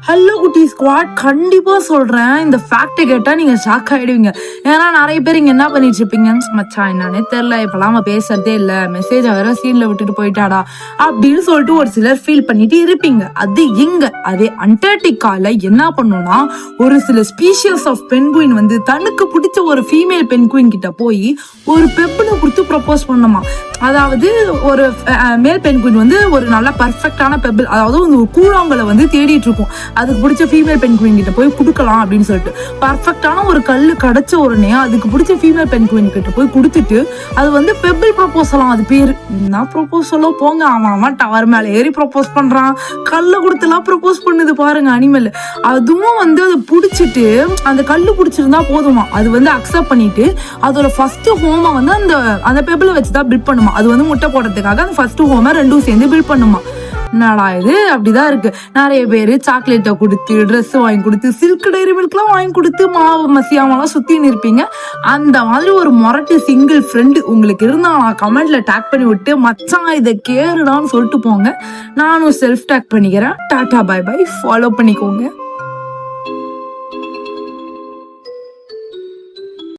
Hello குட்டி squad, கண்டிப்பா சொல்றேன், இந்த ஃபேக்ட் கேட்டா நீங்க ஷாக் ஆயிடுவீங்க. ஏன்னா நிறைய பேர் இங்க என்ன பண்ணிட்டு இருப்பீங்க, மச்சான் என்னன்னே தெரியல, இப்பெல்லாம் அவன் பேசுறதே இல்ல, மெசேஜ் வேற சீன்ல விட்டுட்டு போயிட்டாடா அப்படின்னு சொல்லிட்டு ஒரு சிலர் ஃபீல் பண்ணிட்டு இருப்பீங்க. அது இங்க அதே அண்டார்டிகால என்ன பண்ணும்னா, ஒரு சில ஸ்பீஷியஸ் ஆஃப் பென்குயின் வந்து தனக்கு பிடிச்ச ஒரு ஃபீமேல் பென்குயின் கிட்ட போய் ஒரு பெப்புன்னு கொடுத்து ப்ரப்போஸ் பண்ணுமா. அதாவது ஒரு மேல் பென்குயின் வந்து ஒரு நல்ல பர்ஃபெக்டான பெபிள், அதாவது ஒரு கூழாங்கலை வந்து தேடிட்டு இருக்கும், அதுக்கு பிடிச்ச ஃபீமேல் பென்குயின் கிட்ட போய் கொடுக்கலாம் அப்படின்னு சொல்லிட்டு பர்ஃபெக்டான ஒரு கல்லு கிடைச்ச உடனே அதுக்கு பிடிச்ச ஃபீமேல் பென்குயின் கிட்ட போய் கொடுத்துட்டு அது வந்து பெபிள் ப்ரப்போசலாம். அது பேரு என்ன ப்ரப்போசலோ போங்க, அவன் டவர் மேல ஏறி ப்ரப்போஸ் பண்றான், கல்லை கொடுத்துலாம் ப்ரப்போஸ் பண்ணுது பாருங்க அனிமல். அதுவும் வந்து அது பிடிச்சிட்டு அந்த கல்லு பிடிச்சிருந்தா போதுமா, அது வந்து அக்செப்ட் பண்ணிட்டு அதோட ஃபர்ஸ்ட் ஹோமை வந்து அந்த பெபிளை வச்சுதான் பில்ட் பண்ணுமா. அது வந்து முட்டை போடுறதுக்காக அந்த ஃபர்ஸ்ட் ஹோமை ரெண்டும் சேர்ந்து பில்ட் பண்ணுமா. என்னடா இது, அப்படிதான் இருக்கு. நிறைய பேரு சாக்லேட்டை கொடுத்து, ட்ரெஸ் வாங்கி கொடுத்து, சில்க் டைரி மில்க்லாம் வாங்கி கொடுத்து, மாவு மசியாமலாம் சுத்தின்னு இருப்பீங்க. அந்த மாதிரி ஒரு மொரட்டு சிங்கிள் ஃப்ரெண்டு உங்களுக்கு இருந்தா நான் கமெண்ட்ல டேக் பண்ணி விட்டு மச்சான் இதை கேளுடான்னு சொல்லிட்டு போங்க. நானும் செல்ஃப் டேக் பண்ணிக்கிறேன். டாடா பை பை, ஃபாலோ பண்ணிக்கோங்க.